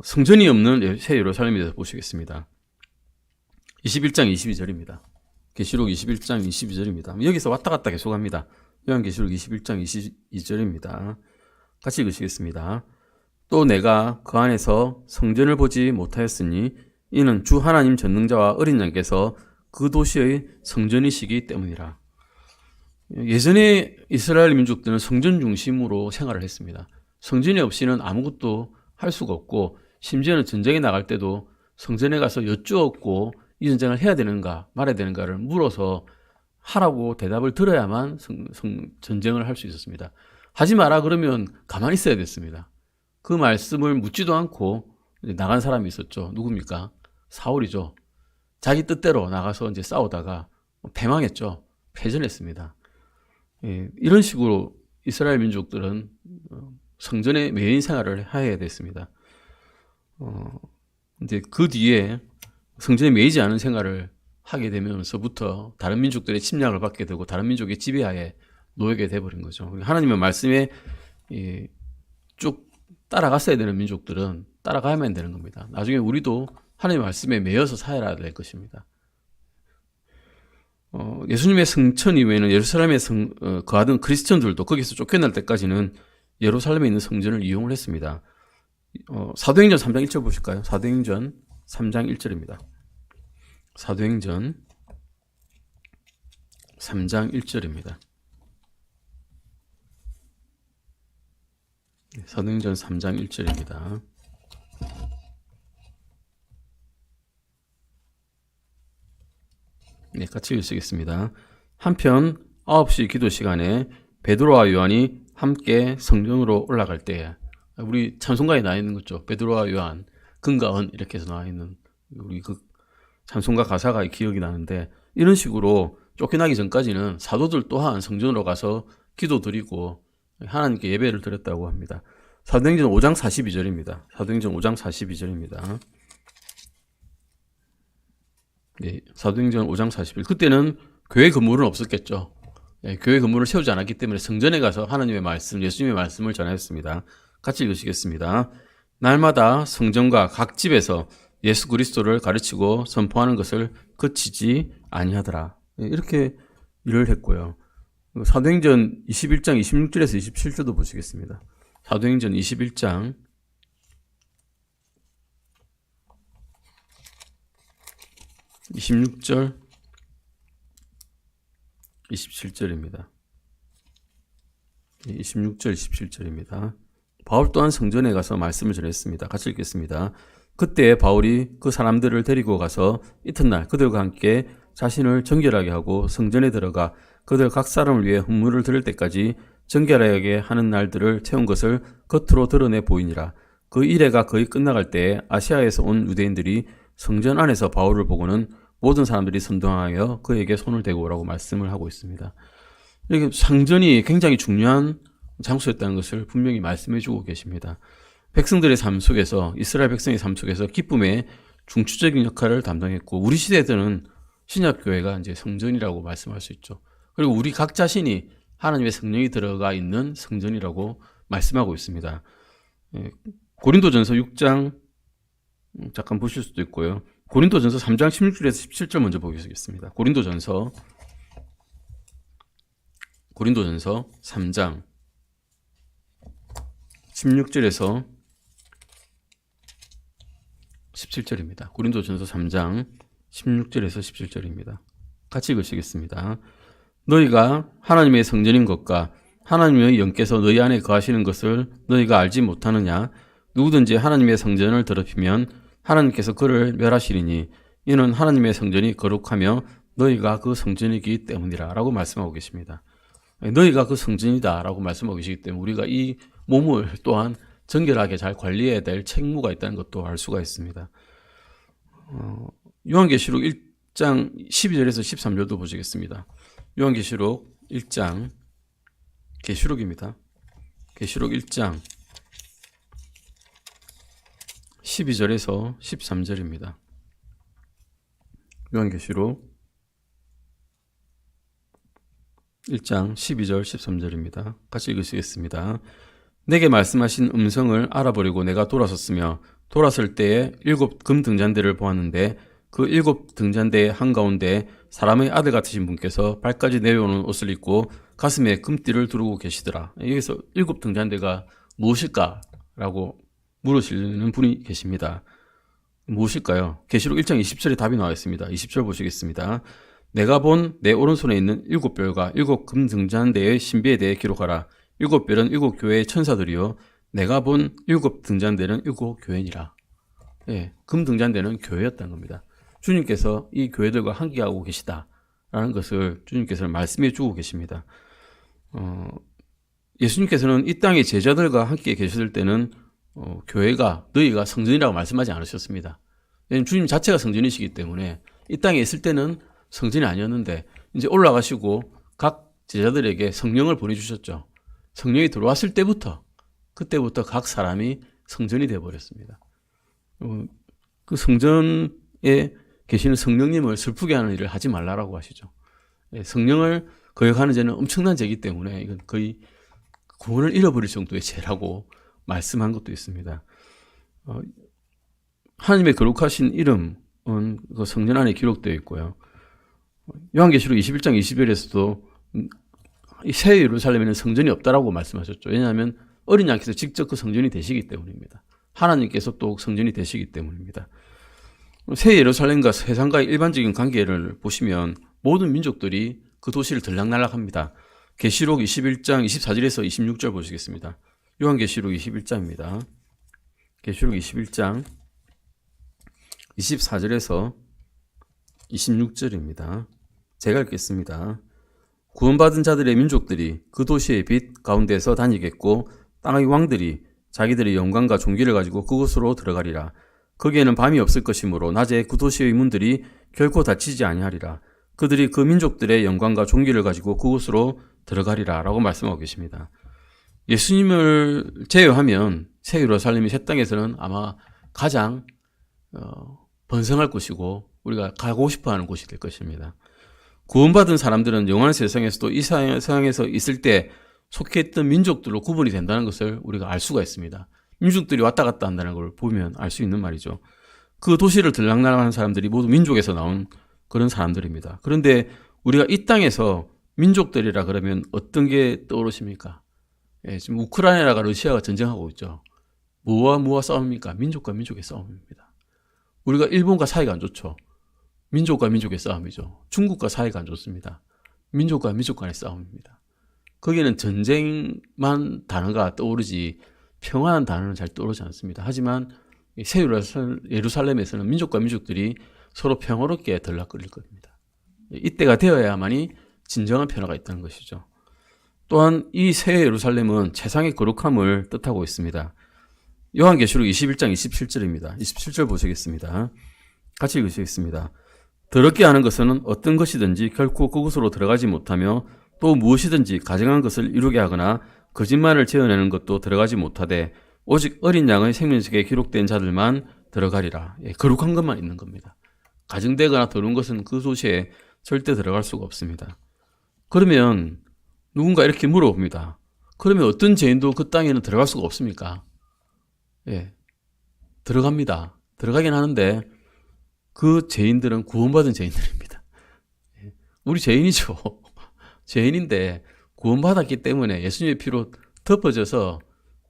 성전이 없는 새 예루살렘에 대해서 보시겠습니다. 21장 22절입니다. 계시록 21장 22절입니다. 여기서 왔다 갔다 계속합니다. 요한계시록 21장 22절입니다. 같이 읽으시겠습니다. 또 내가 그 안에서 성전을 보지 못하였으니 이는 주 하나님 전능자와 어린 양께서 그 도시의 성전이시기 때문이라. 예전에 이스라엘 민족들은 성전 중심으로 생활을 했습니다. 성전이 없이는 아무것도 할 수가 없고, 심지어는 전쟁에 나갈 때도 성전에 가서 여쭈었고 이 전쟁을 해야 되는가 말아야 되는가를 물어서 하라고 대답을 들어야만 전쟁을 할 수 있었습니다. 하지 마라 그러면 가만히 있어야 됐습니다. 그 말씀을 묻지도 않고 나간 사람이 있었죠. 누굽니까? 사울이죠. 자기 뜻대로 나가서 이제 싸우다가 패망했죠. 패전했습니다. 이런 식으로 이스라엘 민족들은 성전의 매인 생활을 해야 됐습니다. 이제 그 뒤에 성전에 매이지 않은 생활을 하게 되면서부터 다른 민족들의 침략을 받게 되고 다른 민족의 지배하에 놓이게 돼버린 거죠. 하나님의 말씀에 쭉 따라갔어야 되는 민족들은 따라가야만 되는 겁니다. 나중에 우리도 하나님의 말씀에 매여서 살아야 될 것입니다. 예수님의 승천 이후에는 예루살렘에 거하던 크리스천들도 거기서 쫓겨날 때까지는 예루살렘에 있는 성전을 이용을 했습니다. 사도행전 3장 1절 보실까요? 사도행전 3장 1절입니다. 사도행전 3장 1절입니다. 사도행전 3장 1절입니다. 네, 같이 읽으시겠습니다. 한편 9시 기도 시간에 베드로와 요한이 함께 성전으로 올라갈 때에, 우리 찬송가에 나와 있는 거죠. 베드로와 요한, 금과 은 이렇게 해서 나와 있는 우리 그 찬송가 가사가 기억이 나는데, 이런 식으로 쫓겨나기 전까지는 사도들 또한 성전으로 가서 기도드리고 하나님께 예배를 드렸다고 합니다. 사도행전 5장 42절입니다. 사도행전 5장 42절입니다. 네, 사도행전 5장 41절. 그때는 교회 건물은 없었겠죠. 네, 교회 건물을 세우지 않았기 때문에 성전에 가서 하나님의 말씀, 예수님의 말씀을 전하였습니다. 같이 읽으시겠습니다. 날마다 성전과 각 집에서 예수 그리스도를 가르치고 선포하는 것을 그치지 아니하더라. 네, 이렇게 일을 했고요. 사도행전 21장 26절에서 27절도 보시겠습니다. 사도행전 21장 26절 27절입니다. 26절 27절입니다. 바울 또한 성전에 가서 말씀을 전했습니다. 같이 읽겠습니다. 그때 바울이 그 사람들을 데리고 가서 이튿날 그들과 함께 자신을 정결하게 하고 성전에 들어가 그들 각 사람을 위해 헌물을 드릴 때까지 정결하게 하는 날들을 채운 것을 겉으로 드러내 보이니라. 그 일회가 거의 끝나갈 때에 아시아에서 온 유대인들이 성전 안에서 바울을 보고는 모든 사람들이 선동하여 그에게 손을 대고 오라고 말씀을 하고 있습니다. 이렇게 성전이 굉장히 중요한 장소였다는 것을 분명히 말씀해 주고 계십니다. 백성들의 삶 속에서, 이스라엘 백성의 삶 속에서 기쁨의 중추적인 역할을 담당했고, 우리 시대에는 신약교회가 이제 성전이라고 말씀할 수 있죠. 그리고 우리 각 자신이 하나님의 성령이 들어가 있는 성전이라고 말씀하고 있습니다. 고린도전서 6장 잠깐 보실 수도 있고요. 고린도전서 3장 16절에서 17절 먼저 보겠습니다. 고린도전서 3장 16절에서 17절입니다. 고린도전서 3장 16절에서 17절입니다. 같이 읽으시겠습니다. 너희가 하나님의 성전인 것과 하나님의 영께서 너희 안에 거하시는 것을 너희가 알지 못하느냐? 누구든지 하나님의 성전을 더럽히면 하나님께서 그를 멸하시리니 이는 하나님의 성전이 거룩하며 너희가 그 성전이기 때문이라 라고 말씀하고 계십니다. 너희가 그 성전이다 라고 말씀하고 계시기 때문에 우리가 이 몸을 또한 정결하게 잘 관리해야 될 책무가 있다는 것도 알 수가 있습니다. 요한계시록 1장 12절에서 13절도 보시겠습니다. 요한계시록 1장, 계시록입니다. 계시록 1장 12절에서 13절입니다. 요한계시록 1장 12절 13절입니다. 같이 읽으시겠습니다. 내게 말씀하신 음성을 알아보려고 내가 돌아섰으며 돌았을 때에 7 금등잔대를 보았는데 그 7 등잔대의 한가운데 사람의 아들 같으신 분께서 발까지 내려오는 옷을 입고 가슴에 금띠를 두르고 계시더라. 여기서 7등잔대가 무엇일까라고 물으시는 분이 계십니다. 무엇일까요? 계시록 1장 20절에 답이 나와 있습니다. 20절 보시겠습니다. 내가 본 내 오른손에 있는 7별과 7금 등잔대의 신비에 대해 기록하라. 7별은 7교회의 천사들이요 내가 본 7등잔대는 7교회니라. 예, 금 등잔대는 교회였다는 겁니다. 주님께서 이 교회들과 함께하고 계시다라는 것을 주님께서 말씀해 주고 계십니다. 예수님께서는 이 땅의 제자들과 함께 계셨을 때는 교회가 너희가 성전이라고 말씀하지 않으셨습니다. 왜냐하면 주님 자체가 성전이시기 때문에 이 땅에 있을 때는 성전이 아니었는데 이제 올라가시고 각 제자들에게 성령을 보내주셨죠. 성령이 들어왔을 때부터 그때부터 각 사람이 성전이 되어버렸습니다. 그 성전에 계시는 성령님을 슬프게 하는 일을 하지 말라라고 하시죠. 성령을 거역하는 죄는 엄청난 죄이기 때문에 이건 거의 구원을 잃어버릴 정도의 죄라고 말씀한 것도 있습니다. 하나님의 거룩하신 이름은 그 성전 안에 기록되어 있고요. 요한계시록 21장 20절에서도 새 예루살렘에는 성전이 없다라고 말씀하셨죠. 왜냐하면 어린 양께서 직접 그 성전이 되시기 때문입니다. 하나님께서 또 성전이 되시기 때문입니다. 새 예루살렘과 세상과의 일반적인 관계를 보시면 모든 민족들이 그 도시를 들락날락합니다. 계시록 21장 24절에서 26절 보시겠습니다. 요한계시록 21장입니다. 계시록 21장 24절에서 26절입니다. 제가 읽겠습니다. 구원받은 자들의 민족들이 그 도시의 빛 가운데서 다니겠고 땅의 왕들이 자기들의 영광과 존귀를 가지고 그곳으로 들어가리라. 거기에는 밤이 없을 것이므로 낮에 그 도시의 문들이 결코 닫히지 아니하리라. 그들이 그 민족들의 영광과 존귀를 가지고 그곳으로 들어가리라 라고 말씀하고 계십니다. 예수님을 제외하면 새 예루살렘이 새 땅에서는 아마 가장 번성할 곳이고 우리가 가고 싶어하는 곳이 될 것입니다. 구원받은 사람들은 영원한 세상에서도 이 세상에서 있을 때 속해 있던 민족들로 구분이 된다는 것을 우리가 알 수가 있습니다. 민족들이 왔다 갔다 한다는 걸 보면 알 수 있는 말이죠. 그 도시를 들락날락하는 사람들이 모두 민족에서 나온 그런 사람들입니다. 그런데 우리가 이 땅에서 민족들이라 그러면 어떤 게 떠오르십니까? 예, 지금 우크라이나가 러시아가 전쟁하고 있죠. 뭐와 싸움입니까? 민족과 민족의 싸움입니다. 우리가 일본과 사이가 안 좋죠. 민족과 민족의 싸움이죠. 중국과 사이가 안 좋습니다. 민족과 민족 간의 싸움입니다. 거기에는 전쟁만 단어가 떠오르지 평화한 단어는 잘 떠오르지 않습니다. 하지만 새 예루살렘에서는 민족과 민족들이 서로 평화롭게 들락거릴 겁니다. 이때가 되어야만이 진정한 변화가 있다는 것이죠. 또한 이 새 예루살렘은 최상의 거룩함을 뜻하고 있습니다. 요한계시록 21장 27절입니다. 27절 보시겠습니다. 같이 읽으시겠습니다. 더럽게 하는 것은 어떤 것이든지 결코 그곳으로 들어가지 못하며 또 무엇이든지 가증한 것을 이루게 하거나 거짓말을 지어내는 것도 들어가지 못하되 오직 어린 양의 생명책에 기록된 자들만 들어가리라. 예, 거룩한 것만 있는 겁니다. 가증되거나 더러운 것은 그 도시에 절대 들어갈 수가 없습니다. 그러면 누군가 이렇게 물어봅니다. 그러면 어떤 죄인도 그 땅에는 들어갈 수가 없습니까? 예, 들어갑니다. 들어가긴 하는데 그 죄인들은 구원받은 죄인들입니다. 우리 죄인이죠. 죄인인데 구원받았기 때문에 예수님의 피로 덮어져서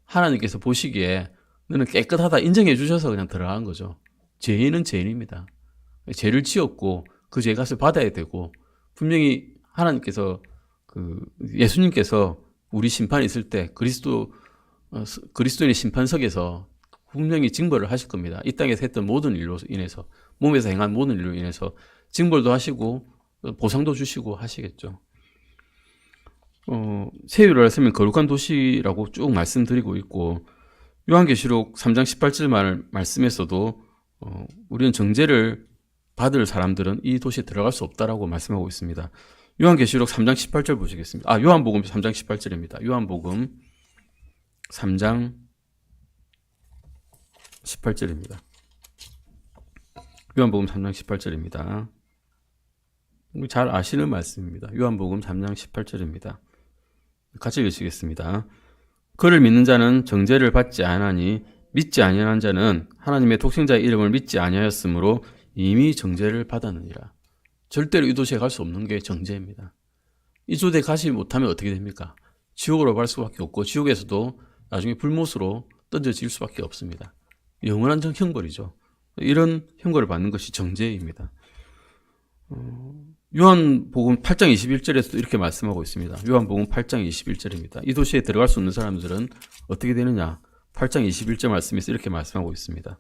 하나님께서 보시기에 너는 깨끗하다 인정해 주셔서 그냥 들어간 거죠. 죄인은 죄인입니다. 죄를 지었고 그 죄 값을 받아야 되고 분명히 하나님께서 예수님께서 우리 심판이 있을 때 그리스도인의 심판석에서 분명히 징벌을 하실 겁니다. 이 땅에서 했던 모든 일로 인해서 몸에서 행한 모든 일로 인해서 징벌도 하시고 보상도 주시고 하시겠죠. 새 예루살렘은 거룩한 도시라고 쭉 말씀드리고 있고 요한계시록 3장 18절 말씀에서도 우리는 정죄를 받을 사람들은 이 도시에 들어갈 수 없다라고 말씀하고 있습니다. 요한계시록 3장 18절 보시겠습니다. 요한복음 3장 18절입니다. 요한복음 3장 18절입니다. 요한복음 3장 18절입니다. 잘 아시는 말씀입니다. 요한복음 3장 18절입니다. 같이 읽으시겠습니다. 그를 믿는 자는 정죄를 받지 아니하니 믿지 아니한 자는 하나님의 독생자의 이름을 믿지 아니하였으므로 이미 정죄를 받았느니라. 절대로 이 도시에 갈 수 없는 게 정죄입니다. 이 도시에 가지 못하면 어떻게 됩니까? 지옥으로 갈 수밖에 없고 지옥에서도 나중에 불못으로 던져질 수밖에 없습니다. 영원한 형벌이죠. 이런 형벌을 받는 것이 정죄입니다. 요한복음 8장 21절에서도 이렇게 말씀하고 있습니다. 요한복음 8장 21절입니다. 이 도시에 들어갈 수 없는 사람들은 어떻게 되느냐? 8장 21절 말씀에서 이렇게 말씀하고 있습니다.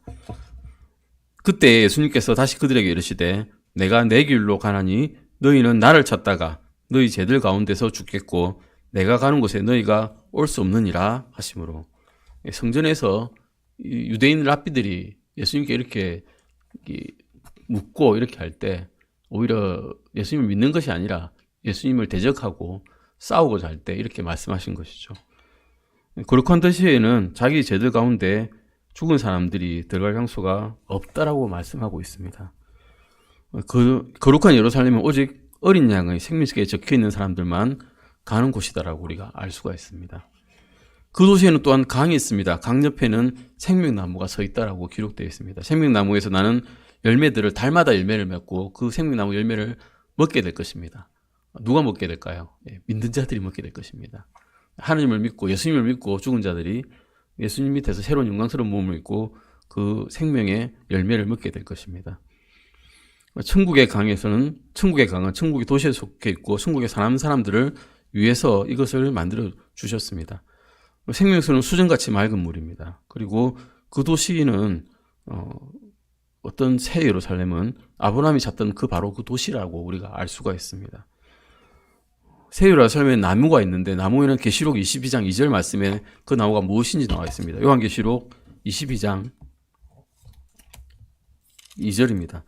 그때 예수님께서 다시 그들에게 이르시되 내가 내 길로 가나니 너희는 나를 찾다가 너희 죄들 가운데서 죽겠고 내가 가는 곳에 너희가 올 수 없느니라 하시므로, 성전에서 유대인 랍비들이 예수님께 이렇게 묻고 이렇게 할 때 오히려 예수님을 믿는 것이 아니라 예수님을 대적하고 싸우고자 할 때 이렇게 말씀하신 것이죠. 거룩한 도시에는 자기 죄들 가운데 죽은 사람들이 들어갈 장소가 없다라고 말씀하고 있습니다. 거룩한 예루살렘은 오직 어린 양의 생명책에 적혀있는 사람들만 가는 곳이다라고 우리가 알 수가 있습니다. 그 도시에는 또한 강이 있습니다. 강 옆에는 생명나무가 서 있다라고 기록되어 있습니다. 생명나무에서 나는 열매들을 달마다 열매를 맺고 그 생명나무 열매를 먹게 될 것입니다. 누가 먹게 될까요? 믿는 자들이 먹게 될 것입니다. 하나님을 믿고 예수님을 믿고 죽은 자들이 예수님 밑에서 새로운 영광스러운 몸을 입고 그 생명의 열매를 먹게 될 것입니다. 천국의 강에서는, 천국의 강은 천국의 도시에 속해 있고 천국에 사는 사람들을 위해서 이것을 만들어 주셨습니다. 생명수는 수정같이 맑은 물입니다. 그리고 그 도시는 어떤 새 예루살렘은 아브라함이 찾던 그 바로 그 도시라고 우리가 알 수가 있습니다. 새 예루살렘에 나무가 있는데 나무에는 계시록 22장 2절 말씀에 그 나무가 무엇인지 나와 있습니다. 요한계시록 22장 2절입니다.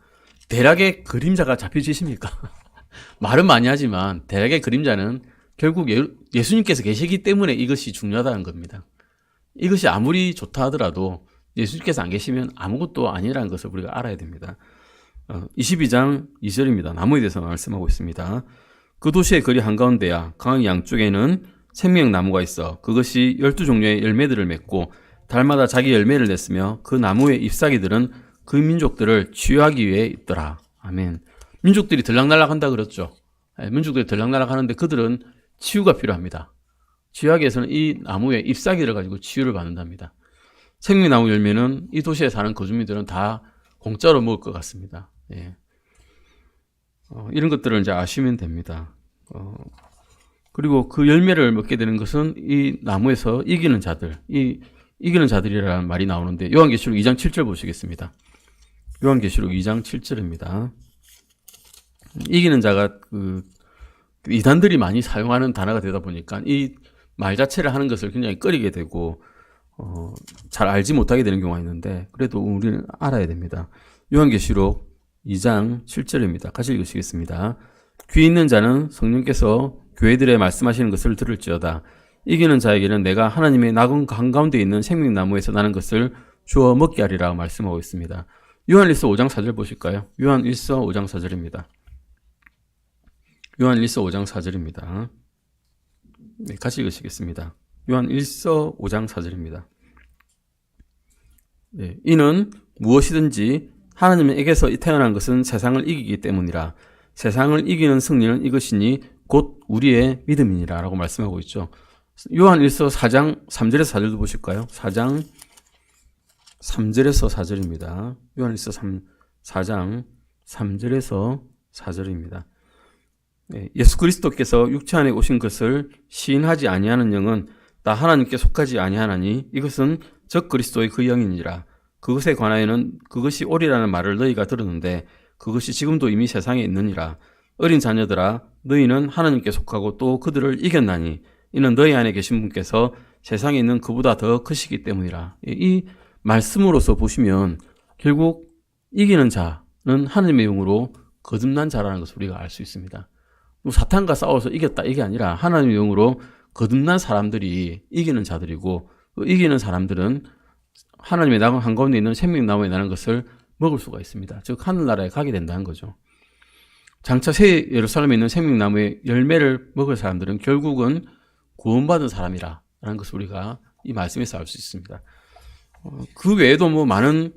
대략의 그림자가 잡혀지십니까? 말은 많이 하지만 대략의 그림자는 결국 예수님께서 계시기 때문에 이것이 중요하다는 겁니다. 이것이 아무리 좋다 하더라도 예수님께서 안 계시면 아무것도 아니라는 것을 우리가 알아야 됩니다. 22장 2절입니다. 나무에 대해서 말씀하고 있습니다. 그 도시의 거리 한가운데야 강 양쪽에는 생명나무가 있어 그것이 12종류의 열매들을 맺고 달마다 자기 열매를 냈으며 그 나무의 잎사귀들은 그 민족들을 치유하기 위해 있더라. 아멘. 민족들이 들락날락 한다 그랬죠. 민족들이 들락날락 하는데 그들은 치유가 필요합니다. 치유하기 위해서는 이 나무의 잎사귀를 가지고 치유를 받는답니다. 생명나무 열매는 이 도시에 사는 거주민들은 다 공짜로 먹을 것 같습니다. 예. 이런 것들을 이제 아시면 됩니다. 그리고 그 열매를 먹게 되는 것은 이 나무에서 이기는 자들, 이기는 자들이라는 말이 나오는데 요한계시록 2장 7절 보시겠습니다. 요한계시록 2장 7절입니다. 이기는 자가 이단들이 많이 사용하는 단어가 되다 보니까 이 말 자체를 하는 것을 굉장히 꺼리게 되고 잘 알지 못하게 되는 경우가 있는데 그래도 우리는 알아야 됩니다. 요한계시록 2장 7절입니다. 같이 읽으시겠습니다. 귀 있는 자는 성령께서 교회들에 말씀하시는 것을 들을지어다. 이기는 자에게는 내가 하나님의 낙원 한가운데 있는 생명나무에서 나는 것을 주어 먹게 하리라 말씀하고 있습니다. 요한일서 5장 4절 보실까요? 요한일서 5장 4절입니다. 요한일서 5장 4절입니다. 네, 같이 읽으시겠습니다. 요한일서 5장 4절입니다. 네, 이는 무엇이든지 하나님에게서 태어난 것은 세상을 이기기 때문이라. 세상을 이기는 승리는 이것이니 곧 우리의 믿음이니라 라고 말씀하고 있죠. 요한일서 4장 3절에서 4절도 보실까요? 4장 3절에서 4절입니다. 요한일서 4장 3절에서 4절입니다. 예수 그리스도께서 육체 안에 오신 것을 시인하지 아니하는 영은 다 하나님께 속하지 아니하나니 이것은 적 그리스도의 그 영이니라. 그것에 관하여는 그것이 오리라는 말을 너희가 들었는데 그것이 지금도 이미 세상에 있느니라. 어린 자녀들아 너희는 하나님께 속하고 또 그들을 이겼나니 이는 너희 안에 계신 분께서 세상에 있는 그보다 더 크시기 때문이라. 이 말씀으로서 보시면 결국 이기는 자는 하나님의 영으로 거듭난 자라는 것을 우리가 알 수 있습니다. 사탄과 싸워서 이겼다 이게 아니라 하나님의 영으로 거듭난 사람들이 이기는 자들이고 이기는 사람들은 하나님의 낙원 한가운데 있는 생명나무에 나는 것을 먹을 수가 있습니다. 즉 하늘나라에 가게 된다는 거죠. 장차 새 예루살렘에 있는 생명나무의 열매를 먹을 사람들은 결국은 구원받은 사람이라는 것을 우리가 이 말씀에서 알 수 있습니다. 그 외에도 많은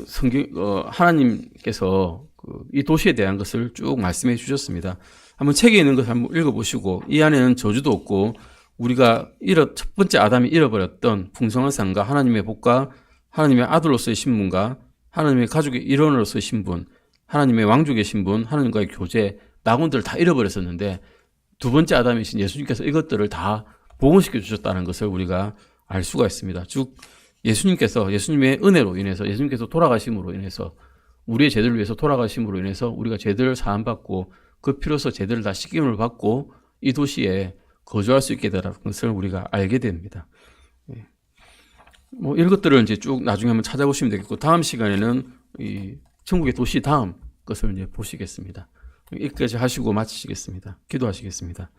성경 하나님께서 이 도시에 대한 것을 쭉 말씀해 주셨습니다. 한번 책에 있는 것을 한번 읽어보시고 이 안에는 저주도 없고 우리가 첫 번째 아담이 잃어버렸던 풍성한 삶과 하나님의 복과 하나님의 아들로서의 신분과 하나님의 가족의 일원으로서의 신분, 하나님의 왕족의 신분, 하나님과의 교제, 낙원들을 다 잃어버렸었는데 두 번째 아담이신 예수님께서 이것들을 다 복원시켜 주셨다는 것을 우리가 알 수가 있습니다. 즉 예수님의 은혜로 인해서 예수님께서 돌아가심으로 인해서 우리의 죄들을 위해서 돌아가심으로 인해서 우리가 죄들을 사함받고 그 피로서 죄들을 다 씻김을 받고 이 도시에 거주할 수 있게 되라는 것을 우리가 알게 됩니다. 이런 것들을 이제 쭉 나중에 한번 찾아보시면 되겠고 다음 시간에는 이 천국의 도시 다음 것을 이제 보시겠습니다. 여기까지 하시고 마치시겠습니다. 기도하시겠습니다.